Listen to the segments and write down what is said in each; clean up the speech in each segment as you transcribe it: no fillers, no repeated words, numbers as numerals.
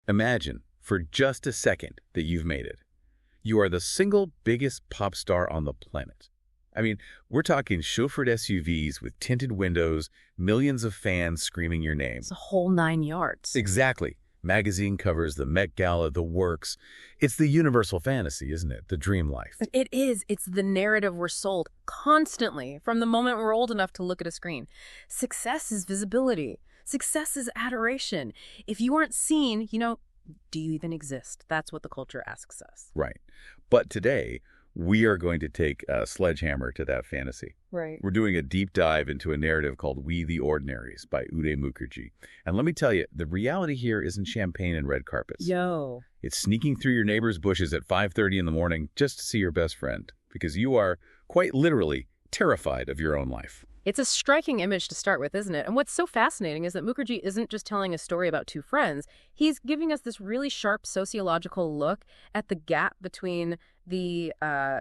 Imagine, for just a second, that you've made it. You are the single biggest pop star on the planet. I mean, we're talking chauffeured SUVs with tinted windows, millions of fans screaming your name. It's a whole 9 yards. Exactly. Magazine covers, the Met Gala, the works. It's the universal fantasy, isn't it? The dream life. It is. It's the narrative we're sold constantly from the moment we're old enough to look at a screen. Success is visibility. Success is adoration. If you aren't seen, do you even exist? That's what the culture asks us. Right. But today, we are going to take a sledgehammer to that fantasy. Right. We're doing a deep dive into a narrative called We the Ordinaries by Uday Mukherjee. And let me tell you, the reality here isn't champagne and red carpets. Yo. It's sneaking through your neighbor's bushes at 5:30 in the morning just to see your best friend, because you are, quite literally, terrified of your own life. It's a striking image to start with, isn't it? And what's so fascinating is that Mukherjee isn't just telling a story about two friends. He's giving us this really sharp sociological look at the gap between the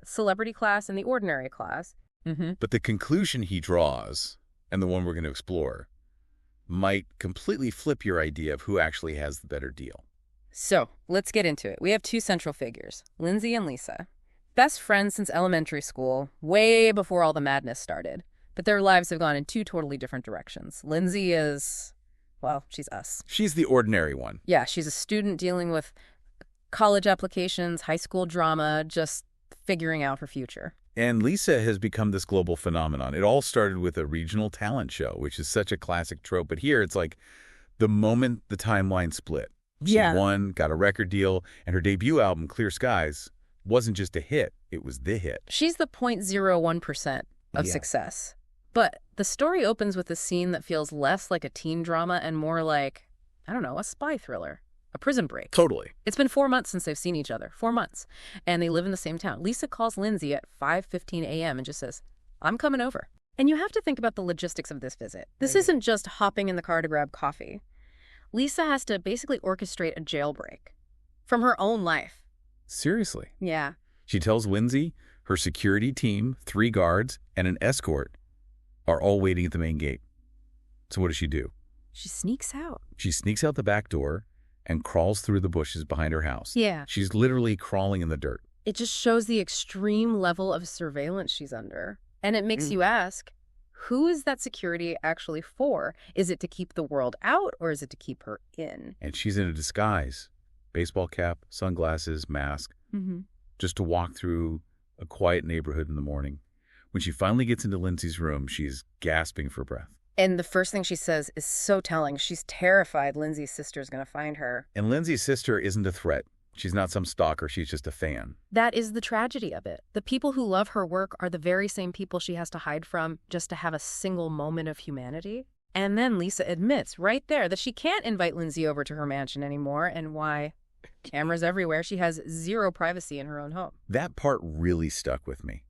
celebrity class and the ordinary class. But the conclusion he draws, and the one we're going to explore, might completely flip your idea of who actually has the better deal. So, let's get into it. We have two central figures, Lindsey and Lisa. Best friends since elementary school, way before all the madness started. But their lives have gone in two totally different directions. Lindsey is, well, she's us. She's the ordinary one. Yeah, she's a student dealing with college applications, high school drama, just figuring out her future. And Lisa has become this global phenomenon. It all started with a regional talent show, which is such a classic trope. But here it's like the moment the timeline split. She won, got a record deal, and her debut album, Clear Skies, wasn't just a hit. It was the hit. She's the 0.01% of success. But the story opens with a scene that feels less like a teen drama and more like, I don't know, a spy thriller, a prison break. Totally. It's been 4 months since they've seen each other. 4 months. And they live in the same town. Lisa calls Lindsey at 5:15 a.m. and just says, I'm coming over. And you have to think about the logistics of this visit. This isn't just hopping in the car to grab coffee. Lisa has to basically orchestrate a jailbreak from her own life. Seriously. Yeah. She tells Lindsey her security team, 3 guards, and an escort are all waiting at the main gate. So what does she do? She sneaks out. She sneaks out the back door and crawls through the bushes behind her house. Yeah. She's literally crawling in the dirt. It just shows the extreme level of surveillance she's under. And it makes you ask, who is that security actually for? Is it to keep the world out or is it to keep her in? And she's in a disguise. Baseball cap, sunglasses, mask, just to walk through a quiet neighborhood in the morning. When she finally gets into Lindsey's room, she's gasping for breath. And the first thing she says is so telling. She's terrified Lindsey's sister's going to find her. And Lindsey's sister isn't a threat. She's not some stalker. She's just a fan. That is the tragedy of it. The people who love her work are the very same people she has to hide from just to have a single moment of humanity. And then Lisa admits right there that she can't invite Lindsey over to her mansion anymore, and why? Cameras everywhere. She has zero privacy in her own home. That part really stuck with me.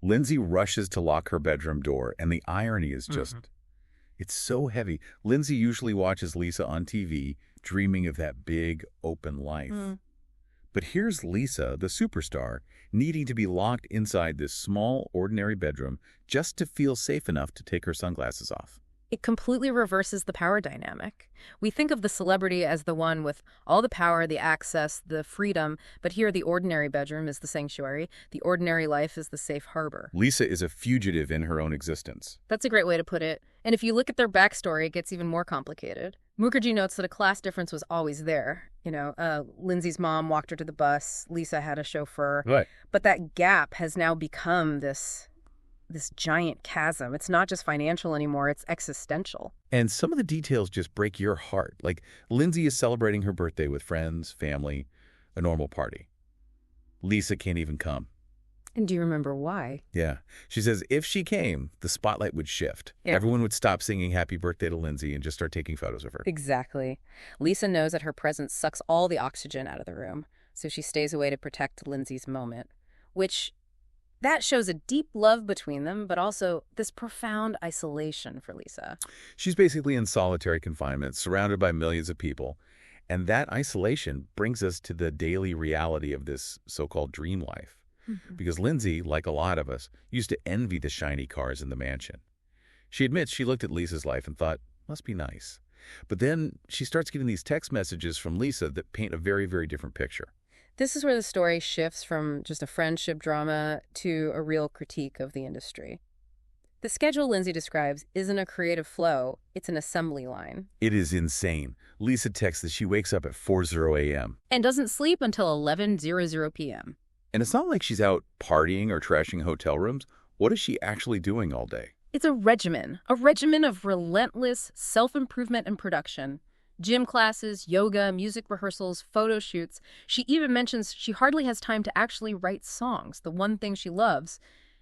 Lindsey rushes to lock her bedroom door, and the irony is just, it's so heavy. Lindsey usually watches Lisa on TV, dreaming of that big, open life. But here's Lisa, the superstar, needing to be locked inside this small, ordinary bedroom just to feel safe enough to take her sunglasses off. It completely reverses the power dynamic. We think of the celebrity as the one with all the power, the access, the freedom, but here the ordinary bedroom is the sanctuary. The ordinary life is the safe harbor. Lisa is a fugitive in her own existence. That's a great way to put it. And if you look at their backstory, it gets even more complicated. Mukherjee notes that a class difference was always there. Lindsey's mom walked her to the bus. Lisa had a chauffeur. Right. But that gap has now become this giant chasm. It's not just financial anymore, it's existential. And some of the details just break your heart. Like, Lindsey is celebrating her birthday with friends, family, a normal party. Lisa can't even come. And do you remember why? Yeah. She says if she came, the spotlight would shift. Yeah. Everyone would stop singing happy birthday to Lindsey and just start taking photos of her. Exactly. Lisa knows that her presence sucks all the oxygen out of the room, so she stays away to protect Lindsey's moment, which that shows a deep love between them, but also this profound isolation for Lisa. She's basically in solitary confinement, surrounded by millions of people. And that isolation brings us to the daily reality of this so-called dream life. Because Lindsey, like a lot of us, used to envy the shiny cars in the mansion. She admits she looked at Lisa's life and thought, must be nice. But then she starts getting these text messages from Lisa that paint a very, very different picture. This is where the story shifts from just a friendship drama to a real critique of the industry. The schedule Lindsey describes isn't a creative flow, it's an assembly line. It is insane. Lisa texts that she wakes up at 4:00 a.m. And doesn't sleep until 11:00 p.m. And it's not like she's out partying or trashing hotel rooms. What is she actually doing all day? It's a regimen of relentless self-improvement and production. Gym classes, yoga, music rehearsals, photo shoots. She even mentions she hardly has time to actually write songs, the one thing she loves,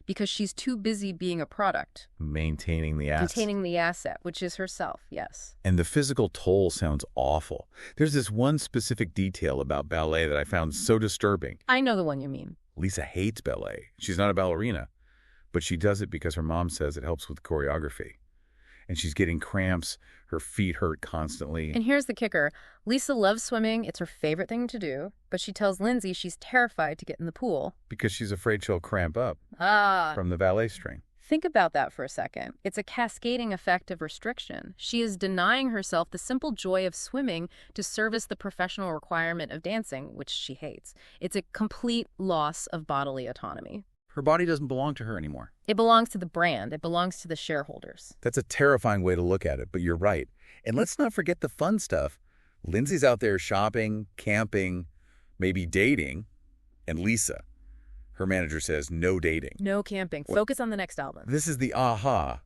because she's too busy being a product. Maintaining the asset. Containing the asset, which is herself, yes. And the physical toll sounds awful. There's this one specific detail about ballet that I found so disturbing. I know the one you mean. Lisa hates ballet. She's not a ballerina, but she does it because her mom says it helps with choreography. And she's getting cramps, her feet hurt constantly. And here's the kicker. Lisa loves swimming, it's her favorite thing to do, but she tells Lindsey she's terrified to get in the pool. Because she's afraid she'll cramp up from the ballet strain. Think about that for a second. It's a cascading effect of restriction. She is denying herself the simple joy of swimming to service the professional requirement of dancing, which she hates. It's a complete loss of bodily autonomy. Her body doesn't belong to her anymore. It belongs to the brand. It belongs to the shareholders. That's a terrifying way to look at it, but you're right. And let's not forget the fun stuff. Lindsey's out there shopping, camping, maybe dating. And Lisa, her manager, says no dating. No camping. Focus on the next album. This is the aha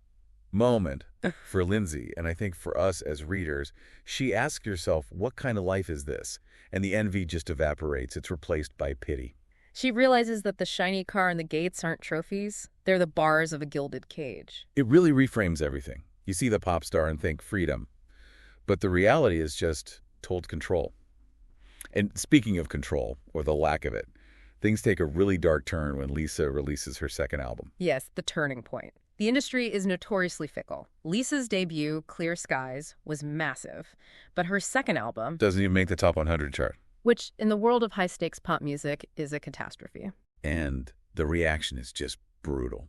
moment for Lindsey. And I think for us as readers, she asks herself, what kind of life is this? And the envy just evaporates. It's replaced by pity. She realizes that the shiny car and the gates aren't trophies. They're the bars of a gilded cage. It really reframes everything. You see the pop star and think freedom. But the reality is just told control. And speaking of control, or the lack of it, things take a really dark turn when Lisa releases her second album. Yes, the turning point. The industry is notoriously fickle. Lisa's debut, Clear Skies, was massive. But her second album doesn't even make the top 100 chart. Which, in the world of high-stakes pop music, is a catastrophe. And the reaction is just brutal.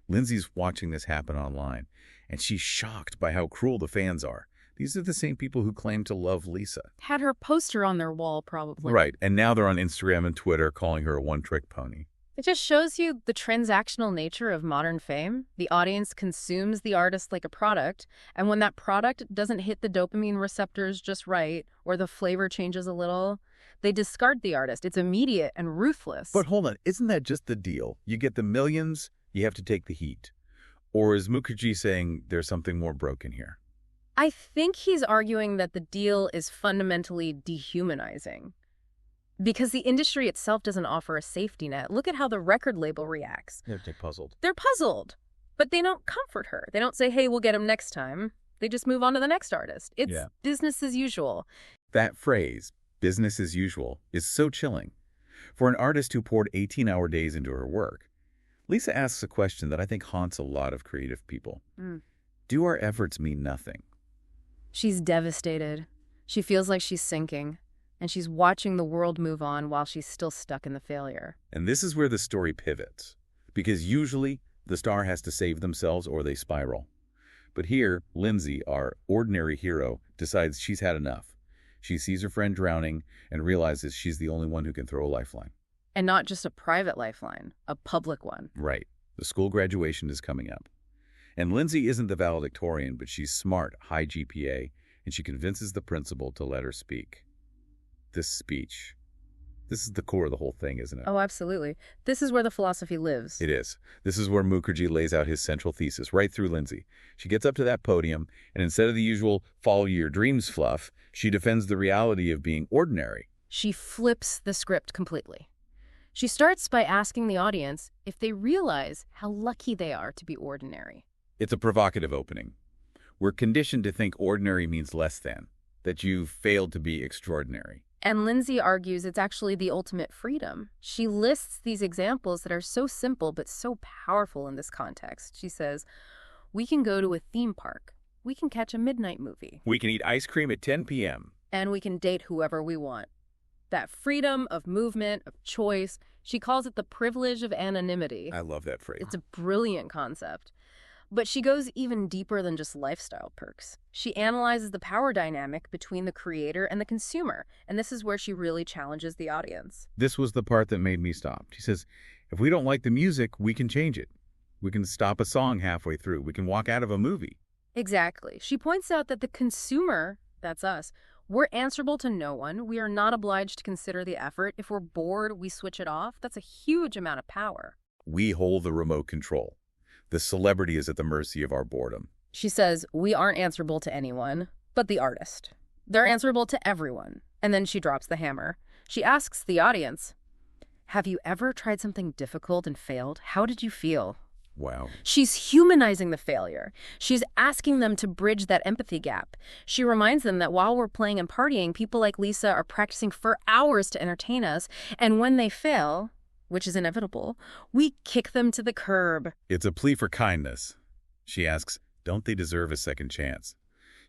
Lindsey's watching this happen online, and she's shocked by how cruel the fans are. These are the same people who claim to love Lisa. Had her poster on their wall, probably. Right, and now they're on Instagram and Twitter calling her a one-trick pony. It just shows you the transactional nature of modern fame. The audience consumes the artist like a product, and when that product doesn't hit the dopamine receptors just right, or the flavor changes a little, they discard the artist. It's immediate and ruthless. But hold on, isn't that just the deal? You get the millions, you have to take the heat. Or is Mukherjee saying there's something more broken here? I think he's arguing that the deal is fundamentally dehumanizing. Because the industry itself doesn't offer a safety net. Look at how the record label reacts. They're puzzled. They're puzzled, but they don't comfort her. They don't say, hey, we'll get him next time. They just move on to the next artist. It's business as usual. That phrase, business as usual, is so chilling. For an artist who poured 18-hour days into her work, Lisa asks a question that I think haunts a lot of creative people. Do our efforts mean nothing? She's devastated. She feels like she's sinking. And she's watching the world move on while she's still stuck in the failure. And this is where the story pivots, because usually the star has to save themselves or they spiral. But here, Lindsey, our ordinary hero, decides she's had enough. She sees her friend drowning and realizes she's the only one who can throw a lifeline. And not just a private lifeline, a public one. Right. The school graduation is coming up. And Lindsey isn't the valedictorian, but she's smart, high GPA, and she convinces the principal to let her speak. This speech, this is the core of the whole thing, isn't it? Oh, absolutely. This is where the philosophy lives. It is. This is where Mukherjee lays out his central thesis, right through Lindsey. She gets up to that podium, and instead of the usual follow your dreams fluff, she defends the reality of being ordinary. She flips the script completely. She starts by asking the audience if they realize how lucky they are to be ordinary. It's a provocative opening. We're conditioned to think ordinary means less than, that you've failed to be extraordinary. And Lindsey argues it's actually the ultimate freedom. She lists these examples that are so simple but so powerful in this context. She says, we can go to a theme park. We can catch a midnight movie. We can eat ice cream at 10 p.m. And we can date whoever we want. That freedom of movement, of choice, she calls it the privilege of anonymity. I love that phrase. It's a brilliant concept. But she goes even deeper than just lifestyle perks. She analyzes the power dynamic between the creator and the consumer, and this is where she really challenges the audience. This was the part that made me stop. She says, if we don't like the music, we can change it. We can stop a song halfway through. We can walk out of a movie. Exactly. She points out that the consumer, that's us, we're answerable to no one. We are not obliged to consider the effort. If we're bored, we switch it off. That's a huge amount of power. We hold the remote control. The celebrity is at the mercy of our boredom. She says, we aren't answerable to anyone, but the artist. They're answerable to everyone. And then she drops the hammer. She asks the audience, have you ever tried something difficult and failed? How did you feel? Wow. She's humanizing the failure. She's asking them to bridge that empathy gap. She reminds them that while we're playing and partying, people like Lisa are practicing for hours to entertain us. And when they fail, which is inevitable, we kick them to the curb. It's a plea for kindness. She asks, don't they deserve a second chance?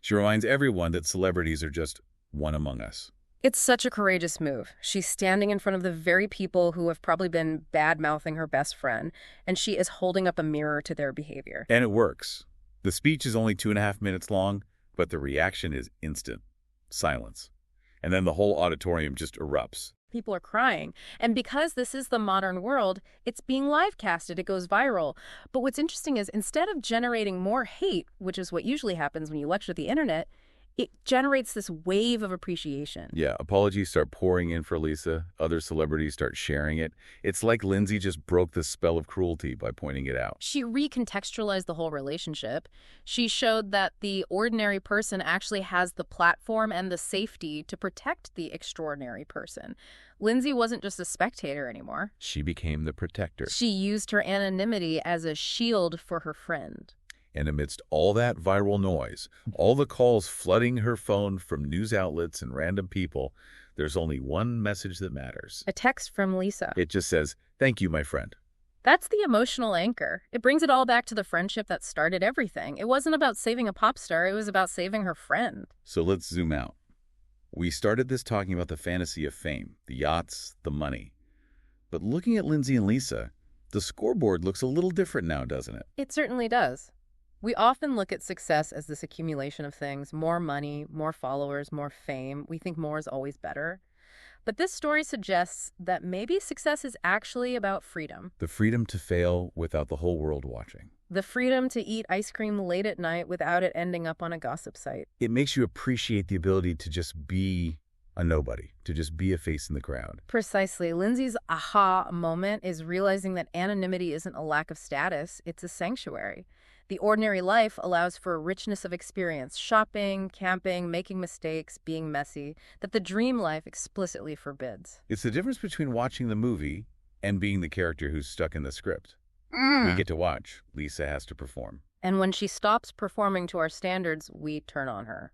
She reminds everyone that celebrities are just one among us. It's such a courageous move. She's standing in front of the very people who have probably been bad-mouthing her best friend, and she is holding up a mirror to their behavior. And it works. The speech is only 2.5 minutes long, but the reaction is instant. Silence. And then the whole auditorium just erupts. People are crying. And because this is the modern world, it's being live casted. It goes viral. But what's interesting is instead of generating more hate, which is what usually happens when you lecture the internet, it generates this wave of appreciation. Yeah, apologies start pouring in for Lisa. Other celebrities start sharing it. It's like Lindsey just broke the spell of cruelty by pointing it out. She recontextualized the whole relationship. She showed that the ordinary person actually has the platform and the safety to protect the extraordinary person. Lindsey wasn't just a spectator anymore. She became the protector. She used her anonymity as a shield for her friend. And amidst all that viral noise, all the calls flooding her phone from news outlets and random people, there's only one message that matters. A text from Lisa. It just says, thank you, my friend. That's the emotional anchor. It brings it all back to the friendship that started everything. It wasn't about saving a pop star. It was about saving her friend. So let's zoom out. We started this talking about the fantasy of fame, the yachts, the money. But looking at Lindsey and Lisa, the scoreboard looks a little different now, doesn't it? It certainly does. We often look at success as this accumulation of things, more money, more followers, more fame. We think more is always better. But this story suggests that maybe success is actually about freedom. The freedom to fail without the whole world watching. The freedom to eat ice cream late at night without it ending up on a gossip site. It makes you appreciate the ability to just be a nobody, to just be a face in the crowd. Precisely. Lindsey's aha moment is realizing that anonymity isn't a lack of status, it's a sanctuary. The ordinary life allows for a richness of experience, shopping, camping, making mistakes, being messy, that the dream life explicitly forbids. It's the difference between watching the movie and being the character who's stuck in the script. We get to watch. Lisa has to perform. And when she stops performing to our standards, we turn on her.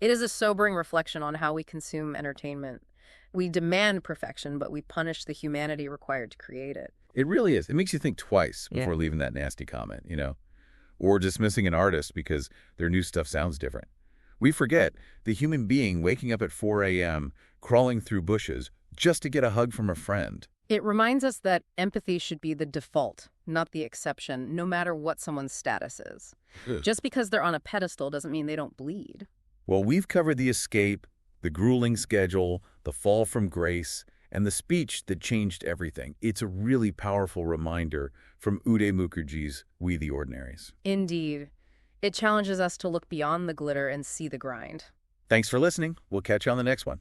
It is a sobering reflection on how we consume entertainment. We demand perfection, but we punish the humanity required to create it. It really is. It makes you think twice before leaving that nasty comment, or dismissing an artist because their new stuff sounds different. We forget the human being waking up at 4 a.m., crawling through bushes just to get a hug from a friend. It reminds us that empathy should be the default, not the exception, no matter what someone's status is. Just because they're on a pedestal doesn't mean they don't bleed. Well, we've covered the escape, the grueling schedule, the fall from grace, and the speech that changed everything. It's a really powerful reminder from Uday Mukherjee's We the Ordinaries. Indeed. It challenges us to look beyond the glitter and see the grind. Thanks for listening. We'll catch you on the next one.